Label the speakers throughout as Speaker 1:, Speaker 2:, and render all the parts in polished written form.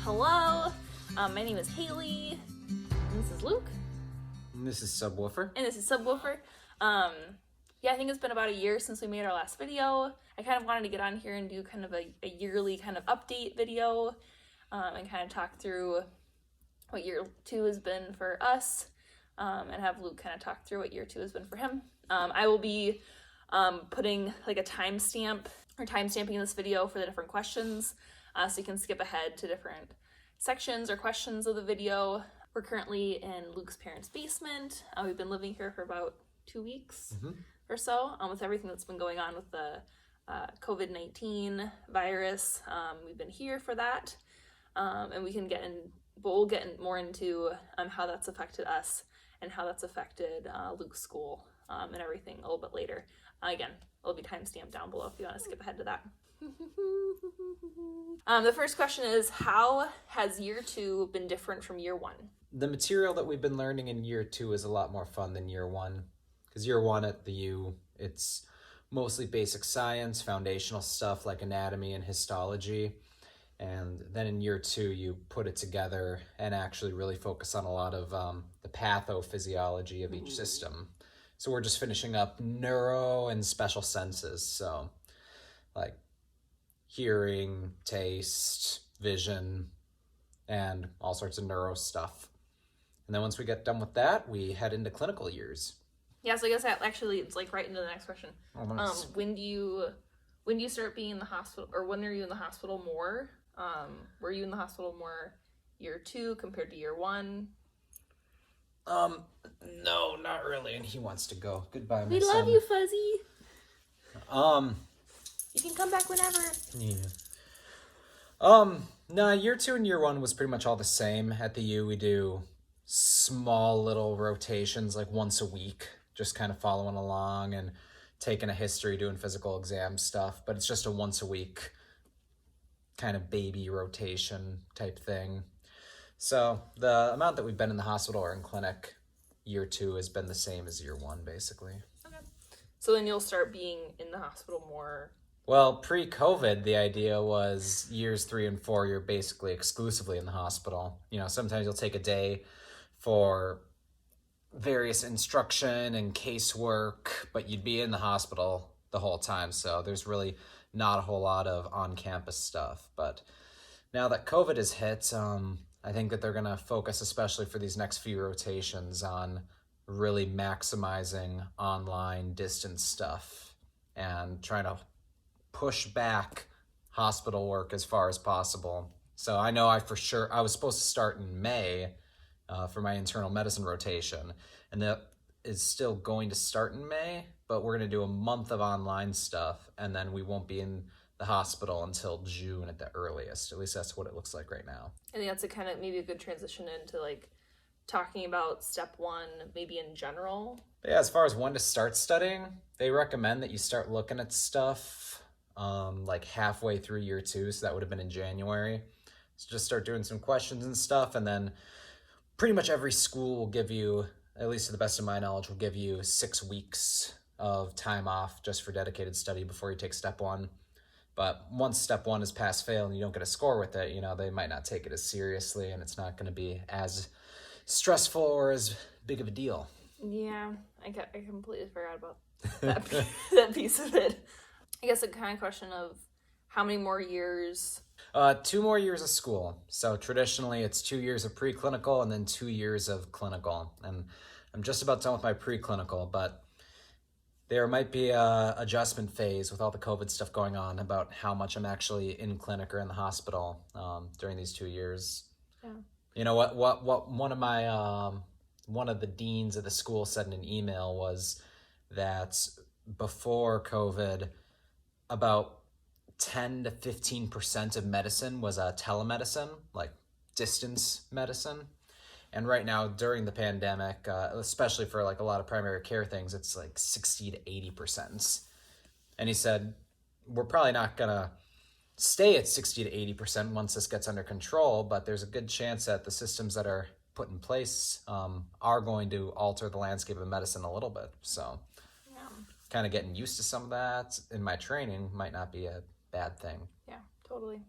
Speaker 1: Hello, my name is Haley, and this is Luke.
Speaker 2: And this is Subwoofer.
Speaker 1: And this is Subwoofer. I think it's been about a year since we made our last video. I kind of wanted to get on here and do kind of a yearly kind of update video, and kind of talk through what year 2 has been for us, and have Luke kind of talk through what year 2 has been for him. I will be putting like a timestamping this video for the different questions, so you can skip ahead to different sections or questions of the video. We're currently in Luke's parents' basement. We've been living here for about 2 weeks or so, with everything that's been going on with the COVID-19 virus. We've been here for that, and we'll get more into how that's affected us and how that's affected Luke's school and everything a little bit later. Again, it'll be timestamped down below if you want to skip ahead to that. The first question is, how has year 2 been different from year 1?
Speaker 2: The material that we've been learning in year 2 is a lot more fun than year 1. Because year 1 at the U, it's mostly basic science, foundational stuff like anatomy and histology. And then in year 2, you put it together and actually really focus on a lot of the pathophysiology of each system. So we're just finishing up neuro and special senses. So like hearing, taste, vision, and all sorts of neuro stuff. And then once we get done with that, we head into clinical years.
Speaker 1: Yeah, so I guess that actually it's like right into the next question.
Speaker 2: Oh, nice.
Speaker 1: When do you start being in the hospital, or when are you in the hospital more? Were you in the hospital more year 2 compared to year 1?
Speaker 2: No, not really. And he wants to go. Goodbye, my
Speaker 1: We
Speaker 2: son.
Speaker 1: love you, Fuzzy. You can come back whenever.
Speaker 2: Yeah. No, year 2 and year 1 was pretty much all the same. At the U, we do small little rotations, like once a week, just kind of following along and taking a history, doing physical exam stuff. But it's just a once a week kind of baby rotation type thing. So the amount that we've been in the hospital or in clinic year 2 has been the same as year 1, basically.
Speaker 1: Okay. So then you'll start being in the hospital more.
Speaker 2: Well, pre-COVID, the idea was years 3 and 4, you're basically exclusively in the hospital. You know, sometimes you'll take a day for various instruction and casework, but you'd be in the hospital the whole time. So there's really not a whole lot of on-campus stuff. But now that COVID has hit, I think that they're going to focus, especially for these next few rotations, on really maximizing online distance stuff and trying to push back hospital work as far as possible. So I know I was supposed to start in May for my internal medicine rotation, and that is still going to start in May, but we're going to do a month of online stuff, and then we won't be in the hospital until June at the earliest. At least that's what it looks like right now.
Speaker 1: I think that's maybe a good transition into like talking about step 1, maybe in general.
Speaker 2: But yeah, as far as when to start studying, they recommend that you start looking at stuff like halfway through year 2, so that would have been in January. So just start doing some questions and stuff, and then pretty much every school will give you, at least to the best of my knowledge, will give you 6 weeks of time off just for dedicated study before you take step 1. But once step 1 is pass-fail and you don't get a score with it, you know, they might not take it as seriously, and it's not going to be as stressful or as big of a deal.
Speaker 1: Yeah, I completely forgot about that, that piece of it. I guess a kind of question of how many more years?
Speaker 2: 2 more years of school. So traditionally it's 2 years of preclinical and then 2 years of clinical. And I'm just about done with my preclinical, but there might be a adjustment phase with all the COVID stuff going on about how much I'm actually in clinic or in the hospital during these 2 years.
Speaker 1: Yeah.
Speaker 2: You know what one of the deans of the school said in an email was that before COVID, about 10 to 15% of medicine was telemedicine, like distance medicine. And right now, during the pandemic, especially for like a lot of primary care things, it's like 60 to 80%. And he said, we're probably not going to stay at 60 to 80% once this gets under control, but there's a good chance that the systems that are put in place are going to alter the landscape of medicine a little bit. So kind of getting used to some of that in my training might not be a bad thing.
Speaker 1: Yeah, totally.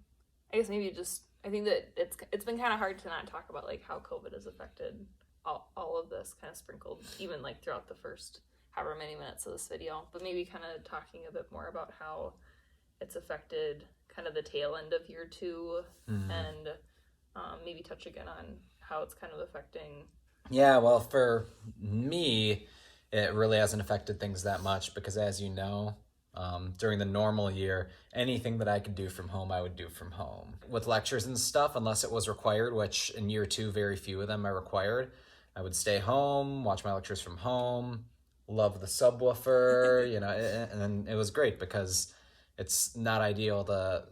Speaker 1: I guess maybe just I think that it's been kind of hard to not talk about like how COVID has affected all of this, kind of sprinkled even like throughout the first however many minutes of this video, but maybe kind of talking a bit more about how it's affected kind of the tail end of year 2 and maybe touch again on how it's kind of affecting.
Speaker 2: Yeah, well, for me, it really hasn't affected things that much because, as you know, during the normal year, anything that I could do from home, I would do from home. With lectures and stuff, unless it was required, which in year 2, very few of them are required, I would stay home, watch my lectures from home, love the subwoofer, you know, and then it was great because it's not ideal to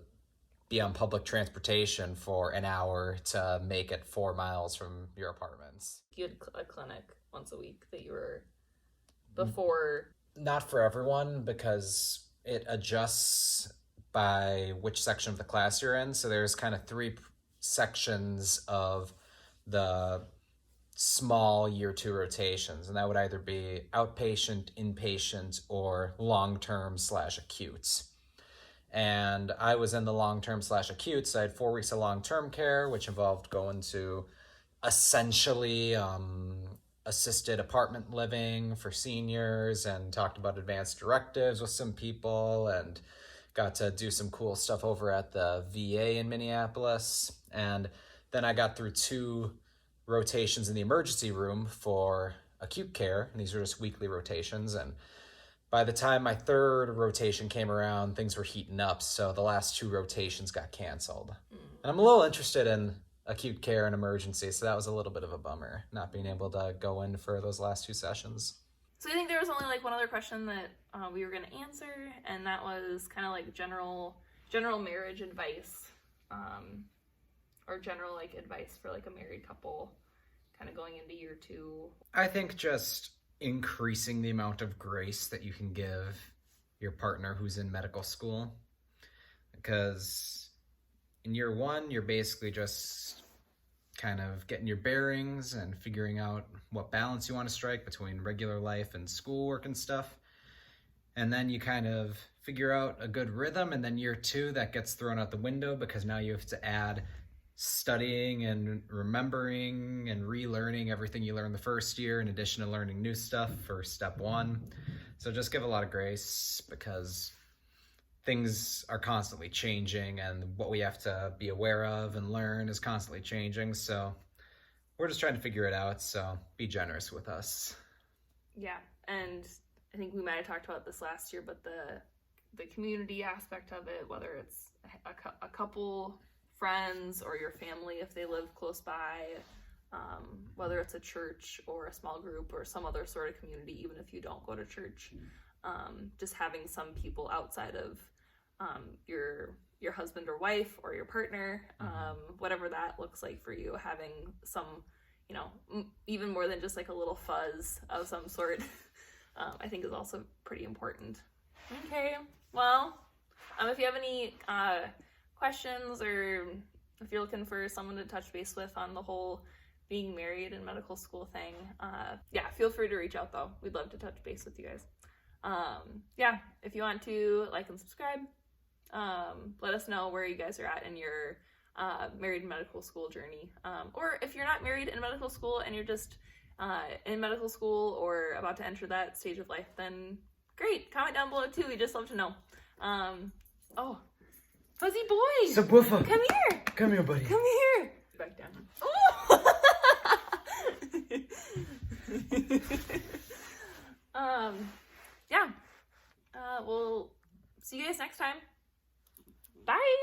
Speaker 2: be on public transportation for an hour to make it 4 miles from your apartments.
Speaker 1: You had a clinic once a week that you were before.
Speaker 2: Not for everyone because it adjusts by which section of the class you're in. So there's kind of 3 sections of the small year 2 rotations, and that would either be outpatient, inpatient, or long-term / acute. And I was in the long-term / acute, so I had 4 weeks of long-term care, which involved going to essentially assisted apartment living for seniors, and talked about advanced directives with some people, and got to do some cool stuff over at the VA in Minneapolis. And then I got through 2 rotations in the emergency room for acute care, and these are just weekly rotations. And by the time my 3rd rotation came around, things were heating up, so the last 2 rotations got canceled. And I'm a little interested in acute care and emergency, so that was a little bit of a bummer, not being able to go in for those last 2 sessions.
Speaker 1: So I think there was only like one other question that we were going to answer, and that was kind of like general marriage advice, or general like advice for like a married couple kind of going into year 2.
Speaker 2: I think just increasing the amount of grace that you can give your partner who's in medical school, because in year 1 you're basically just kind of getting your bearings and figuring out what balance you want to strike between regular life and schoolwork and stuff, and then you kind of figure out a good rhythm, and then year 2 that gets thrown out the window because now you have to add studying and remembering and relearning everything you learned the first year in addition to learning new stuff for step 1. So just give a lot of grace because things are constantly changing, and what we have to be aware of and learn is constantly changing. So we're just trying to figure it out. So be generous with us.
Speaker 1: Yeah, and I think we might have talked about this last year, but the community aspect of it, whether it's a couple, friends, or your family if they live close by, whether it's a church or a small group or some other sort of community, even if you don't go to church, just having some people outside of your husband or wife or your partner, whatever that looks like for you, having some, you know, even more than just like a little fuzz of some sort, I think is also pretty important. Okay, well, if you have any questions, or if you're looking for someone to touch base with on the whole being married in medical school thing, yeah, feel free to reach out though. We'd love to touch base with you guys. Yeah, if you want to like and subscribe, let us know where you guys are at in your married medical school journey. Or if you're not married in medical school and you're just in medical school or about to enter that stage of life, then great, comment down below too. We just love to know. Oh, Fuzzy boy!
Speaker 2: Subwoofer!
Speaker 1: Come here!
Speaker 2: Come here, buddy.
Speaker 1: Come here! Back down. Oh! Yeah. We'll see you guys next time. Bye!